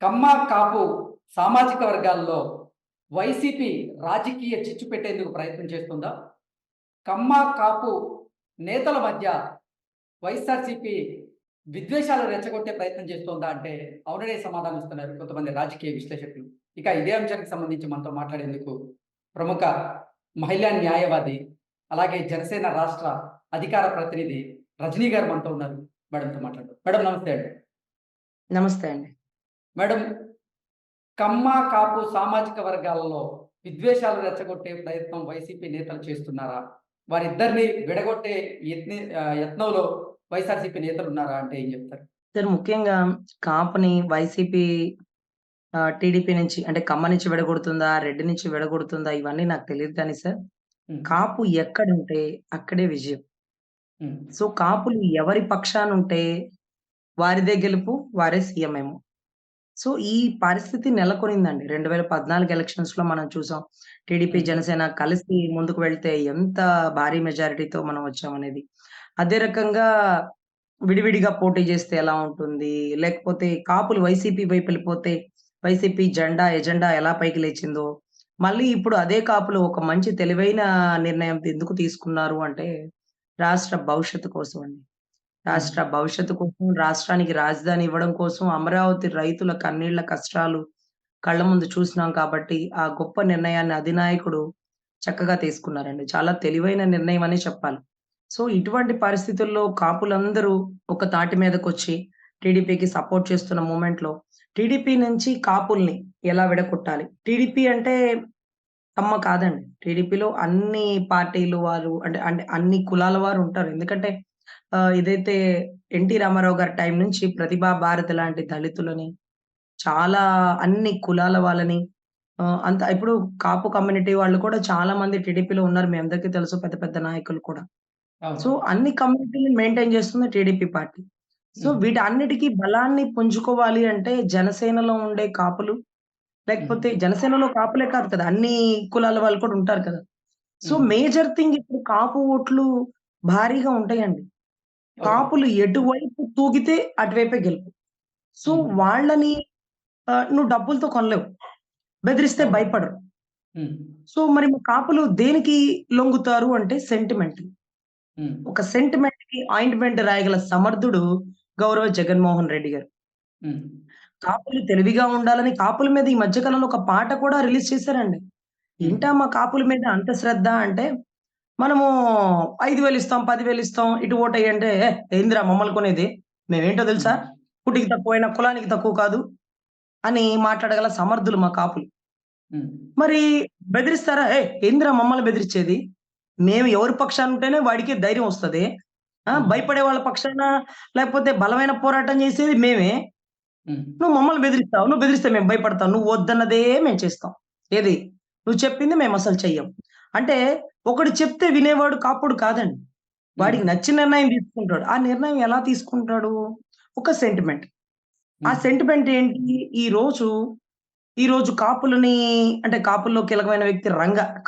కమ్మ, కాపు సామాజిక వర్గాల్లో వైసీపీ రాజకీయ చిచ్చు పెట్టేందుకు ప్రయత్నం చేస్తుందా? కమ్మ, కాపు నేతల మధ్య వైఎస్ఆర్‌సీపీ విద్వేషాలు రెచ్చగొట్టే ప్రయత్నం చేస్తోందా అంటే అవుననే సమాధానం ఇస్తున్నారు కొంతమంది రాజకీయ విశ్లేషకులు. ఇక ఇదే అంశానికి సంబంధించి మనతో మాట్లాడేందుకు ప్రముఖ మహిళా న్యాయవాది, అలాగే జనసేన రాష్ట్ర అధికార ప్రతినిధి రజనీ గారు మనతో ఉన్నారు. మేడంతో మాట్లాడదాం. మేడం నమస్తే అండి. నమస్తే అండి. మేడం, కమ్మ, కాపు సామాజిక వర్గాలలో విద్వేషాలు రెచ్చగొట్టే ప్రయత్నం వైసీపీ నేతలు చేస్తున్నారా? వారిద్దరిని విడగొట్టే యత్నంలో వైఎస్ఆర్‌సీపీ నేతలున్నారా అంటే ఏం చెప్తారు? సార్ ముఖ్యంగా కాపుని వైసీపీ టీడీపీ నుంచి అంటే కమ్మ నుంచి విడగొడుతుందా? రెడ్డి నుంచి విడగొడుతుందా? ఇవన్నీ నాకు తెలీదు కానీ సార్, హ్మ్. కాపు ఎక్కడుంటే అక్కడే విజయం. హ్మ్. సో, కాపులు ఎవరి పక్షానుంటే వారిదే గెలుపు, వారే సీఎమేమో. సో, ఈ పరిస్థితి నెలకొనిందండి. 2014 ఎలక్షన్స్‌లో మనం చూసాం. టీడీపీ, హ్మ్. జనసేన కలిసి ముందుకు వెళ్తే ఎంత భారీ మెజారిటీతో మనం వచ్చామనేది. అదే రకంగా విడివిడిగా పోటీ చేస్తే ఎలా ఉంటుంది? లేకపోతే కాపులు వైసీపీ వైపెళ్ళిపోతే వైసీపీ జెండా, ఎజెండా ఎలా పైకి లేచిందో, మళ్ళీ ఇప్పుడు అదే కాపులు ఒక మంచి తెలివైన నిర్ణయం ఎందుకు తీసుకున్నారు అంటే, రాష్ట్ర భవిష్యత్తు కోసం అండి. హ్మ్. రాష్ట్ర భవిష్యత్తు కోసం, రాష్ట్రానికి రాజధాని ఇవ్వడం కోసం, అమరావతి రైతుల కన్నీళ్ల కష్టాలు కళ్ళ ముందు చూసినాం కాబట్టి, ఆ గొప్ప నిర్ణయాన్ని అధినాయకుడు చక్కగా తీసుకున్నారండి. చాలా తెలివైన నిర్ణయం అనే చెప్పాలి. సో, ఇటువంటి పరిస్థితుల్లో కాపులందరూ ఒక తాటి మీదకొచ్చి టీడీపీకి సపోర్ట్ చేస్తున్న మూమెంట్‌లో, టీడీపీ నుంచి కాపుల్ని ఎలా విడగొట్టాలి? టీడీపీ అంటే కమ్మ కాదండి. టీడీపీలో అన్ని పార్టీలు వారు అంటే అంటే అన్ని కులాల వారు ఉంటారు. ఎందుకంటే ఇదైతే ఎన్టీ రామారావు గారి టైం నుంచి ప్రతిభా భారతి లాంటి దళితులని, చాలా అన్ని కులాల వాళ్ళని అంత ఇప్పుడు కాపు కమ్యూనిటీ వాళ్ళు కూడా చాలా మంది టీడీపీలో ఉన్నారు. మీ అందరికీ తెలుసు పెద్ద పెద్ద నాయకులు కూడా. అవును. సో, అన్ని కమ్యూనిటీ‌లని మెయింటైన్ చేస్తుంది టీడీపీ పార్టీ. సో, హ్మ్. వీటన్నిటికి బలాన్ని పుంజుకోవాలి అంటే జనసేనలో ఉండే కాపులు, హ్మ్. లేకపోతే జనసేనలో కాపులే కాదు కదా! అన్ని కులాల వాళ్ళు కూడా ఉంటారు కదా! సో, హ్మ్. మేజర్ థింగ్ ఇప్పుడు కాపు ఓట్లు భారీగా ఉంటాయండి. ఓకే. కాపులు ఎటువైపు తూగితే అటువైపే గెలుపు. సో, హ్మ్. వాళ్ళని నువ్వు డబ్బులతో కొనలేవు. బెదిరిస్తే ఓకే. భయపడరు. హ్మ్. సో, మరి మా కాపులు దేనికి లొంగుతారు అంటే సెంటిమెంట్. హ్మ్. ఒక సెంటిమెంట్‌కి ఆయింట్‌మెంట్ రాయగల సమర్థుడు గౌరవ జగన్మోహన్ రెడ్డి గారు. హ్మ్. కాపులు తెలివిగా ఉండాలని కాపుల మీద ఈ మధ్య కాలంలో ఒక పాట కూడా రిలీజ్ చేశారండి. హ్మ్. ఏంటా మా కాపుల మీద అంత శ్రద్ధ అంటే, మనము 5,000 ఇస్తాం, 10,000 ఇస్తాం, ఇటు ఓటెయ్యంటే, ఏందిరా మమ్మల్ని కొనేది? మేమేంటో తెలుసా? హ్మ్. కూటికి తక్కువైనా కులానికి తక్కువ కాదు అని మాట్లాడగల సమర్థులు మా కాపులు. హ్మ్. మరి బెదిరిస్తారా? ఏందిరా మమ్మల్ని బెదిరిచ్చేది? మేము ఎవరి పక్షాన ఉంటేనే వాడికి ధైర్యం వస్తది. హ్మ్. భయపడే వాళ్ళ పక్షాన లేకపోతే బలమైన పోరాటం చేసేది మేమే. హ్మ్. నువ్వు మమ్మల్ని బెదిరిస్తావు. నువ్వు బెదిరిస్తే మేము భయపడతాం. నువ్వు వద్దన్నదే మేము చేస్తాం. ఏది? నువ్వు చెప్పింది మేమసలు చెయ్యం. అంటే ఒకడు చెప్తే వినేవాడు కాపుడు కాదండి. హ్మ్. వాడికి నచ్చిన నిర్ణయం తీసుకుంటాడు. ఆ నిర్ణయం ఎలా తీసుకుంటాడు? ఒక సెంటిమెంట్. ఆ హ్మ్. సెంటిమెంట్ ఏంటి? ఈరోజు, ఈరోజు కాపులని అంటే కాపుల్లో కీలకమైన వ్యక్తి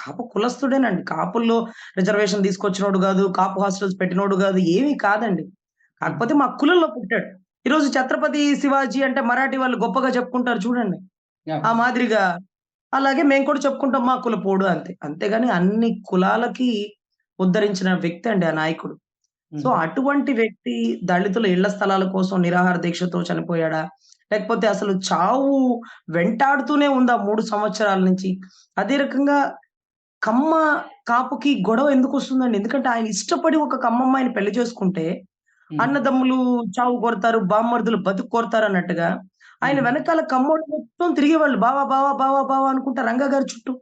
కాపు కులస్తుడేనండి. కాపుల్లో రిజర్వేషన్ తీసుకొచ్చినోడు గాదు. కాపు హాస్టల్స్ పెట్టినోడు గాదు. ఏమి కాదండి. హ్మ్. కాకపోతే మా కులంలో పుట్టాడు. ఈరోజు 'ఛత్రపతి శివాజీ' అంటే మరాఠీ వాళ్ళు గొప్పగా చెప్పుకుంటారు చూడండి. యాహ్! ఆ మాదిరిగా అలాగే మేము కూడా చెప్పుకుంటాం మా కులపోడు అంతే. అంతేగాని అన్ని కులాలకి ఉద్ధరించిన వ్యక్తి అండి ఆ నాయకుడు. సో, హ్మ్. అటువంటి వ్యక్తి దళితుల ఇళ్ల స్థలాల కోసం నిరాహార దీక్షతో చనిపోయాడా? లేకపోతే అసలు చావు వెంటాడుతూనే ఉందా 3 సంవత్సరాల నుంచి? అదే రకంగా కమ్మ, కాపుకి గొడవ ఎందుకొస్తుందండి? ఎందుకంటే ఆయన ఇష్టపడి ఒక కమ్మమ్మాయిని పెళ్లి చేసుకుంటే, హ్మ్. అన్నదమ్ములు చావు కోరతారు, బామ్మర్దులు బతుకు కోరతారన్నట్టుగా, ఆయన హ్మ్. వెనకాల కమ్మోళ్ళు మొత్తం తిరిగేవాళ్ళు. బావ, బావ, బావ, బావ అనుకుంటా రంగా గారి చుట్టూ.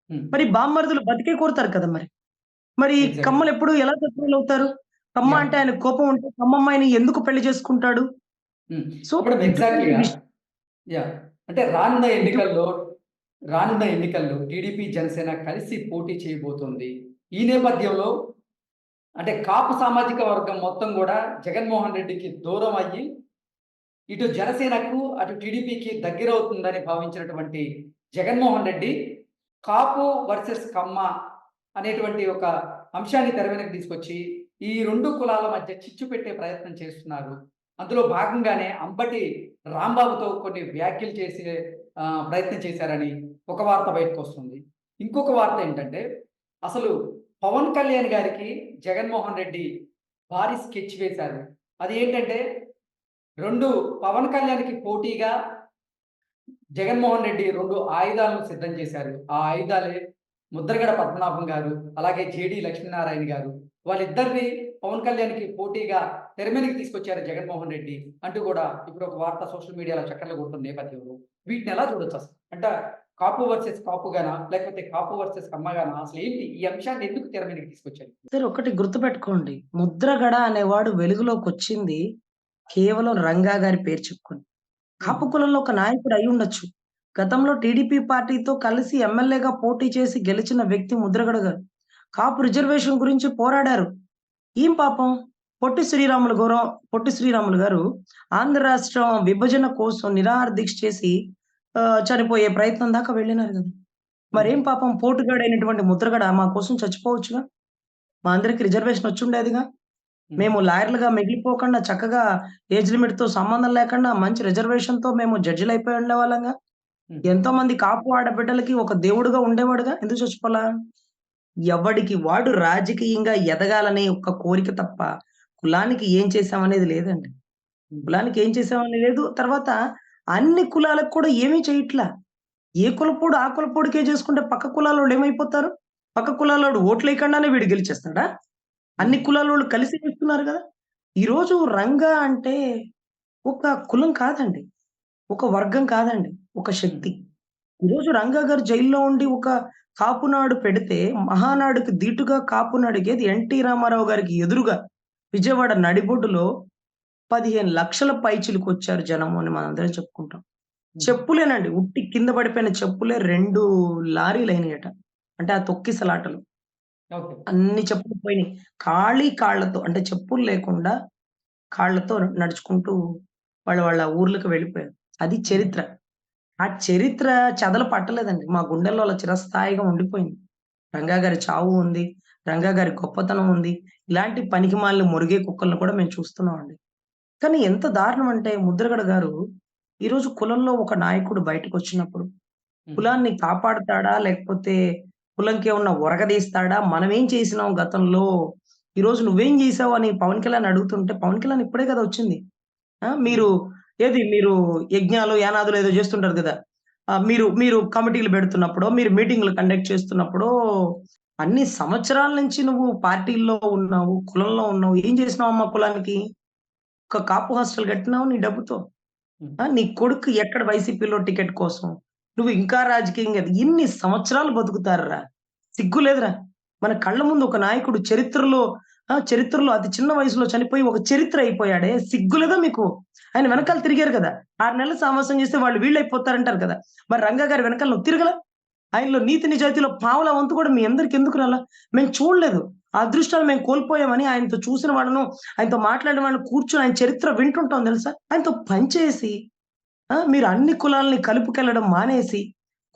హ్మ్. మరి బామ్మర్దులు బతికే కోరుతారు కదా మరి. మరి ఎగ్జాక్ట్‌లీ. కమ్మలెప్పుడు ఎలా శత్రువులవుతారు? కమ్మ యాహ్! అంటే ఆయనకు కోపం ఉంటే కమ్మమ్మాయిని ఎందుకు పెళ్లి చేసుకుంటాడు? హ్మ్. సో, ఇప్పుడు ఇటువంటి ఎగ్జాక్ట్‌లీగా యాహ్! అంటే రానున్న ఇటు ఎన్నికల్లో టీడీపీ, జనసేన కలిసి పోటీ చేయబోతుంది. ఈ నేపథ్యంలో అంటే కాపు సామాజిక వర్గం మొత్తం గూడా జగన్మోహన్ రెడ్డికి దూరం అయ్యి, ఇటు జనసేనకు, అటు టీడీపీకి దగ్గరవుతుందని భావించినటువంటి జగన్మోహన్ రెడ్డి, కాపు వర్సెస్ కమ్మ అనేటువంటి ఒక అంశాన్ని తెర వెనక్కి తీసుకొచ్చి, ఈ 2 కులాల మధ్య చిచ్చు పెట్టే ప్రయత్నం చేస్తున్నారు. అందులో భాగంగానే అంబటి రాంబాబుతో కొన్ని వ్యాఖ్యలు చేసే ప్రయత్నం చేశారని ఒక వార్త బయటకొస్తుంది. ఇంకొక వార్త ఏంటంటే, అసలు పవన్ కళ్యాణ్ గారికి జగన్మోహన్ రెడ్డి భారీ స్కెచ్ వేశారు. అది ఏంటంటే 2 పవన్ కళ్యాణ్‌కి పోటీగా జగన్మోహన్ రెడ్డి 2 ఆయుధాలను సిద్ధం చేశారు. ఆ ఆయుధాలే ముద్రగడ పద్మనాభం గారు, అలాగే జేడీ లక్ష్మీనారాయణ గారు. వాళ్ళిద్దరిని పవన్ కళ్యాణ్‌కి పోటీగా తెర మీదకి తీసుకొచ్చారు జగన్మోహన్ రెడ్డి అంటూ కూడా ఇప్పుడు ఒక వార్త సోషల్ మీడియాలో చక్కర్లు కొడుతున్న నేపథ్యంలో వీటిని ఎలా చూడొచ్చసలు? అంటే కాపు వర్సెస్ కాపుగానా? లేకపోతే కాపు వర్సెస్ కమ్మగానా? అసలేంటి? ఈ అంశాన్ని ఎందుకు తెర మీదకి తీసుకొచ్చారు? సార్ ఒకటి గుర్తుపెట్టుకోండి. 'ముద్రగడ' అనేవాడు వెలుగులోకొచ్చింది కేవలం రంగా గారి పేరు చెప్పుకొని. హ్మ్. కాపు కులంలో ఒక నాయకుడు అయ్యుండొచ్చు. గతంలో టీడీపీ పార్టీతో కలిసి ఎమ్మెల్యేగా పోటీ చేసి గెలిచిన వ్యక్తి ముద్రగడ గారు. కాపు రిజర్వేషన్ గురించి పోరాడారు. ఏం పాపం పొట్టి శ్రీరాములు గారు ఆంధ్ర రాష్ట్రం విభజన కోసం నిరాహార దీక్ష చేసి చనిపోయే ప్రయత్నం దాకా వెళ్ళినారు గదా! హ్మ్. మరేం పాపం పోటుగాడైనటువంటి ముద్రగడ మా కోసం చచ్చిపోవచ్చుగా! మా అందరికి రిజర్వేషన్ వచ్చుండేదిగా! హ్మ్. మేము లాయర్‌లుగా మిగిలిపోకుండా చక్కగా ఏజ్ లిమిట్‌తో సంబంధం లేకుండా మంచి రిజర్వేషన్‌తో మేము జడ్జిలయిపోయి ఉండేవాళ్ళంగా. హ్మ్. ఎంతోమంది కాపు ఆడబిడ్డలకి ఒక దేవుడుగా ఉండేవాడుగా. ఎందుకు చచ్చిపోలా? ఎవడికి వాడు రాజకీయంగా ఎదగాలనే ఒక కోరిక తప్ప, కులానికి ఏం చేశామనేది లేదండి. హ్మ్. కులానికి ఏం చేశామని లేదు. తర్వాత అన్ని కులాలకు కూడా ఏమీ చేయట్లా. ఏ కులపోడు ఆ కులపోడికే చేసుకుంటే పక్క కులాలోళ్ళు ఏమైపోతారు? పక్క కులాలోడు ఓట్లేయకుండానే వీడు గెలిచేస్తాడా? హ్మ్. అన్ని కులాలోళ్ళు కలిసి చేస్తున్నారు గదా! ఈరోజు రంగా అంటే ఒక కులం కాదండి. ఒక వర్గం కాదండి. ఒక హ్మ్. శక్తి. ఈరోజు రంగా గారు జైల్‌లో ఉండి ఒక కాపునాడు పెడితే, మహానాడుకి ధీటుగా కాపునడిగేది ఎన్టీ రామారావు గారికి ఎదురుగా విజయవాడ నడిబొడ్డులో 15,00,000 పైచిలుకొచ్చారు జనము అని మనందరం చెప్పుకుంటాం. హ్మ్. చెప్పులేనండి. ఉట్టి కింద పడిపోయిన చెప్పులే 2 లారీలయినాయట. అంటే ఆ తొక్కిసలాటలో. ఓకే. అన్ని చెప్పులు పోయినాయి. ఖాళీ కాళ్ళతో అంటే చెప్పులు లేకుండా కాళ్ళతో నడుచుకుంటూ వాళ్ళ వాళ్ళ ఊర్లకు వెళ్ళిపోయారు. అది హ్మ్. చరిత్ర. ఆ చరిత్ర చెదలు పట్టలేదండి. మా గుండెల్లో అలా చిరస్థాయిగా ఉండిపోయింది. రంగా గారి చావు ఉంది. రంగా గారి గొప్పతనం ఉంది. ఇలాంటి పనికిమాలిన మొరిగే కుక్కలను కూడా మేము చూస్తున్నామండి. కానీ ఎంత దారుణం అంటే ముద్రగడ గారు ఈరోజు కులంలో ఒక నాయకుడు బయటకొచ్చినప్పుడు హ్మ్. కులాన్ని కాపాడతాడా? లేకపోతే కులంకేమన్నా ఒరగదీస్తాడా? మనమేం చేసినాం గతంలో? ఈరోజు నువ్వేం జేశావు అని పవన్ కళ్యాణ్ అడుగుతుంటే, పవన్ కళ్యాణ్ ఇప్పుడే గదా! వచ్చింది. ఆ! హ్మ్. మీరు యజ్ఞాలు, యానాదులు ఏదో జేస్తుంటారు గదా! మీరు మీరు కమిటీలు బెడుతున్నప్పుడో, మీరు మీటింగ్‌లు కండక్ట్ చేస్తున్నప్పుడో, అన్ని సంవత్సరాల నుంచి నువ్వు పార్టీల్లో ఉన్నావు, కులంలో ఉన్నావు. ఏం జేసినావమ్మా కులానికి? ఒక కాపు హాస్టల్ కట్టినావు నీ డబ్బుతో. హ్మ్. నీ కొడుకు ఎక్కడ వైసీపీలో టికెట్ కోసం. నువ్వు ఇంకా రాజకీయంగా ఎన్ని సంవత్సరాలు బతుకుతారురా? సిగ్గు లేదురా? మన కళ్ళ ముందు ఒక నాయకుడు చరిత్రలో అతి చిన్న వయసులో చనిపోయి ఒక చరిత్ర అయిపోయాడే. సిగ్గు లేదా మీకు? ఆయన హ్మ్. వెనకాల తిరిగారు గదా! 6 నెలలు సావాసం చేస్తే వాళ్ళు వీళ్ళయిపోతారంటారు కదా! మరి రంగా గారి వెనకాల నువ్వు తిరగలా? ఆయనలో నీతి నిజాయితీలో పావలా వంతు కూడా మీ అందరికి ఎందుకు రాలా? మేము చూడలేదు. ఆ అదృష్టాన్ని మేము కోల్పోయామని ఆయనతో చూసిన వాళ్ళను, ఆయనతో మాట్లాడిన వాళ్ళని కూర్చొని ఆయన చరిత్ర వింటుంటాం తెలుసా? ఆయనతో పనిచేసి మీరు అన్ని కులాల్ని కలుపుకెళ్ళడం మానేసి,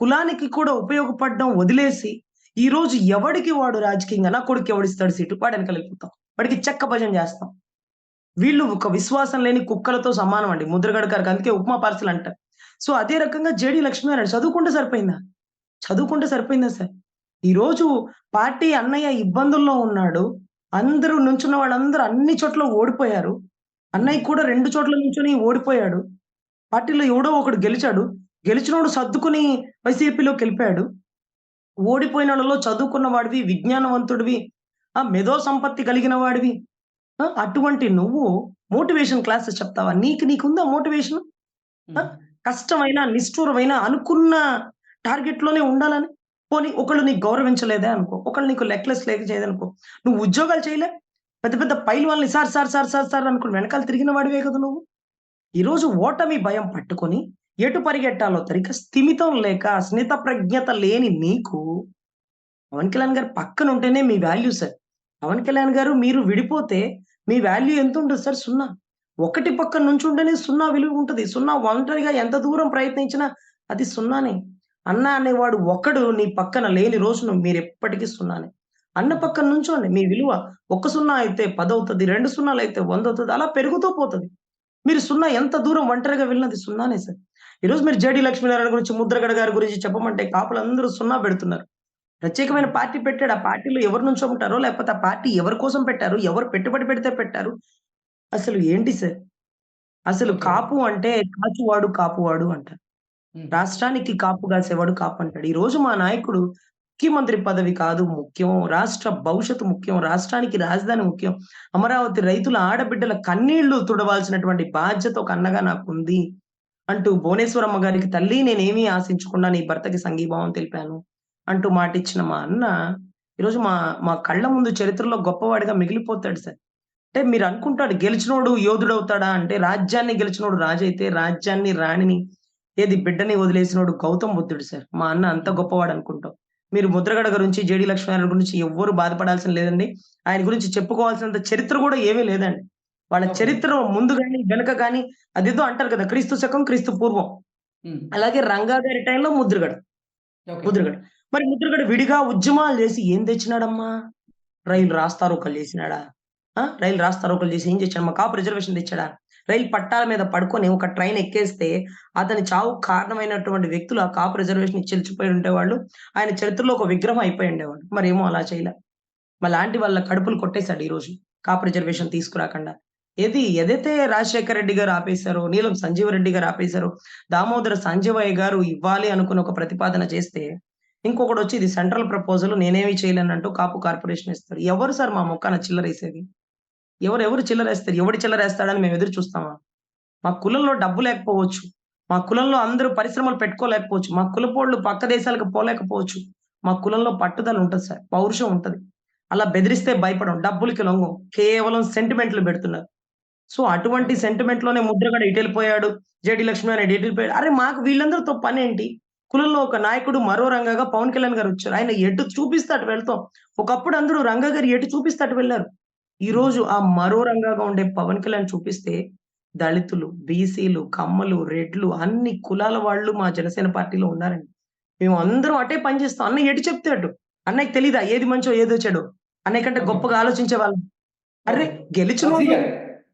కులానికి కూడా ఉపయోగపడడం వదిలేసి, ఈరోజు ఎవడికి వాడు రాజకీయంగా నా కొడుక్కి ఎవడిస్తాడు సీటు వాడి ఎనకాలెళ్ళిపోతాం. వాడికి చెక్క భజన జేస్తాం. వీళ్ళు ఒక విశ్వాసం లేని కుక్కలతో సమానం అండి. ముద్రగడ గారికి అందుకే ఉపమా పార్సెల్ అంటారు. సో, అదే రకంగా జేడీ లక్ష్మీనారాయణ చదువుకుంటే సరిపోయిందా? చదువుకుంటే సరిపోయిందా సార్? ఈరోజు పార్టీ అన్నయ్య ఇబ్బందుల్లో ఉన్నాడు. అందరూ నుంచున్న వాళ్ళందరూ అన్ని చోట్ల ఓడిపోయారు. హ్మ్. అన్నయ్య కూడా 2 చోట్ల నుంచొని ఓడిపోయాడు. పార్టీలో ఎవడో ఒకడు గెలిచాడు. గెలిచినోడు సర్దుకుని వైసీపీలోకెళ్ళిపోయాడు. ఓడిపోయినోళ్ళలో చదువుకున్న వాడివి, విజ్ఞానవంతుడివి, మేధో సంపత్తి కలిగిన వాడివి. అటువంటి నువ్వు మోటివేషన్ క్లాసెస్ చెప్తావా? నీకుందా మోటివేషను? ఆ! హ్మ్. కష్టమైన, నిష్ఠూరమైన అనుకున్న టార్గెట్‌లోనే ఉండాలని. పోనీ ఒకళ్ళు నీకు గౌరవించలేదే అనుకో. ఒకళ్ళు నీకు నెక్లెస్ లేక చేయదనుకో. నువ్వు ఉద్యోగాలు చేయలే? పెద్ద పెద్ద పైల్వాన్‌ని సార్ అనుకుని వెనకాల తిరిగిన వాడివే కదా నువ్వు. ఈరోజు ఓటమి భయం పట్టుకొని ఎటు పరిగెట్టాలో తెలియక స్థిమితం లేక స్మిత ప్రజ్ఞత లేని నీకు పవన్ కళ్యాణ్ గారు పక్కనుంటేనే మీ వాల్యూ సార్. పవన్ కళ్యాణ్ గారు మీరు విడిపోతే మీ వాల్యూ ఎంతుంటది సార్? 0. ఒకటి పక్కన నుంచుంటేనే 0 విలువ ఉంటది. 0 ఒంటరిగా ఎంత దూరం ప్రయత్నించినా అది 0నే. అన్న అనేవాడు ఒకడు నీ పక్కన లేని రోజున మీరెప్పటికి 0నే. అన్న హ్మ్. పక్కన నుంచోండి. మీ విలువ ఒక 0 అయితే 10 అవుతది. 2 సున్నాలయితే 100 అవుతది. అలా పెరుగుతూ పోతది. మీరు 0 ఎంత దూరం ఒంటరిగా వెళ్ళినది 0నే సార్. ఈరోజు మీరు జేడీ లక్ష్మీనారాయణ గురించి, ముద్రగడ గారి గురించి చెప్పమంటే కాపులందరూ 0 పెడుతున్నారు. ప్రత్యేకమైన హ్మ్. పార్టీ పెట్టాడు. ఆ పార్టీలో ఎవరు నుంచోమంటారో, లేకపోతే ఆ పార్టీ ఎవరి కోసం పెట్టారు? ఎవరు పెట్టుబడి పెడితే పెట్టారు? అసలు ఏంటి సార్? అసలు ఓకే. కాపు అంటే కాచువాడు కాపువాడు అంటారు. హుహు. రాష్ట్రానికి కాపు కాసేవాడు కాపు అంటాడు. ఈరోజు మా నాయకుడు ముఖ్యమంత్రి పదవి కాదు ముఖ్యం. రాష్ట్ర భవిష్యత్తు ముఖ్యం. రాష్ట్రానికి రాజధాని ముఖ్యం. అమరావతి రైతుల ఆడబిడ్డల కన్నీళ్లు తుడవాల్సినటువంటి బాధ్యత ఒక అన్నగా నాకుంది. అంటూ భువనేశ్వరమ్మ గారికి తల్లి నేనేమీ ఆశించకుండా నీ భర్తకి సంఘీభావం తెలిపాను. అంటూ మాటిచ్చిన మా అన్న ఈరోజు మా మా కళ్ళ ముందు చరిత్రలో గొప్పవాడిగా మిగిలిపోతాడు సార్. అంటే మీరనుకుంటారు గెలిచినోడు యోధుడవుతాడా అంటే రాజ్యాన్ని గెలిచినోడు రాజైతే, రాజ్యాన్ని, రాణిని బిడ్డని వదిలేసినోడు గౌతమ్ బుద్ధుడు సార్. మా అన్న అంత హ్మ్. గొప్పవాడనుకుంటాం. మీరు ముద్రగడ గురించి, జేడీ లక్ష్మీనారాయణ గురించి ఎవ్వరు బాధపడాల్సిన లేదండి. ఆయన గురించి చెప్పుకోవాల్సినంత చరిత్ర గూడా ఏమీ లేదండి. వాళ్ళ ఓకే. చరిత్ర ముందు గాని, వెనక గాని అదేదో అంటారు కదా! క్రీస్తు శకం, క్రీస్తు పూర్వం. హ్మ్. అలాగే రంగా గారి టైంలో ముద్రగడ. ఓకే. ముద్రగడ. మరి ముద్రగడ విడిగా ఉద్యమాలు జేసి ఏం తెచ్చినాడమ్మా? రైలు రాస్తారోకోలు చేసినాడా? రైలు రాస్తారోకోలు చేసి ఏం చేశాడు? మా కాపు రిజర్వేషన్ తెచ్చాడా? రైలు పట్టాల మీద పడుకొని ఒక ట్రైన్ ఎక్కేస్తే అతని చావుకు కారణమైనటువంటి వ్యక్తులు ఆ కాపు రిజర్వేషన్ ఇచ్చి ఎళ్ళిపోయి ఉండేవాళ్ళు. ఆయన చరిత్రలో ఒక విగ్రహం అయిపోయి ఉండేవాడు. మరేమో అలా చేయలా. మాలాంటి వాళ్ళ కడుపులు కొట్టేసాడు ఈరోజు. కాపు హ్మ్. రిజర్వేషన్ తీసుకురాకుండా. ఏదైతే రాజశేఖర రెడ్డి గారు ఆపేసారో, నీలం సంజీవ రెడ్డి గారు ఆపేసారో, దామోదర సంజీవయ్య గారు ఇవ్వాలి అనుకుని ఒక ప్రతిపాదన చేస్తే, ఇంకొకడొచ్చి ఇది సెంట్రల్ ప్రపోజల్ నేనేమి చేయలేనంటూ కాపు కార్పొరేషన్ ఇస్తారు. ఎవరు సార్ మా మొఖాన చిల్లరేసేది? ఎవరెవరు చిల్లరేస్తారు? ఎవడు చిల్లరేస్తాడని మేము ఎదురు చూస్తామా? మా కులంలో డబ్బు లేకపోవచ్చు. మా కులంలో అందరూ పరిశ్రమలు పెట్టుకోలేకపోవచ్చు. మా కులపోళ్ళు పక్క దేశాలకు పోలేకపోవచ్చు. మా కులంలో పట్టుదల ఉంటది సార్. పౌరుషం ఉంటది. అలా బెదిరిస్తే భయపడం. డబ్బులకి లొంగం. కేవలం సెంటిమెంట్‌లు పెడుతున్నారు. సో, అటువంటి ఓకే. సెంటిమెంట్‌లోనే ముద్రగడ ఇటెళ్ళిపోయాడు. జేడీ లక్ష్మీనారాయణ ఇటెళ్ళిపోయాడు. అరె! మాకు వీళ్ళందరితో పనేంటి? కులంలో ఒక నాయకుడు మరో రంగాగా పవన్ కళ్యాణ్ గారొచ్చారు. ఆయన ఎటు చూపిస్తే అటు వెళ్తాం. ఒకప్పుడు అందరూ రంగా గారు ఎటు చూపిస్తే అటు వెళ్లారు. హ్మ్. ఈరోజు ఆ మరో రంగాగా ఉండే పవన్ కళ్యాణ్ చూపిస్తే దళితులు, బీసీలు, కమ్మలు, రెడ్లు అన్ని కులాల వాళ్ళు మా జనసేన పార్టీలో ఉన్నారండి. మేమందరం అటే పని చేస్తాం. అన్నయ్య ఎటు చెప్తే అటు. అన్నయ్యకి తెలీదా ఏది మంచో, ఏదో చెడో? అన్నయ్య కంటే ఓకే. గొప్పగా ఆలోచించేవాళ్ళం. అర్రె! ఓకే. వంశీ గెలిచినోడు గారు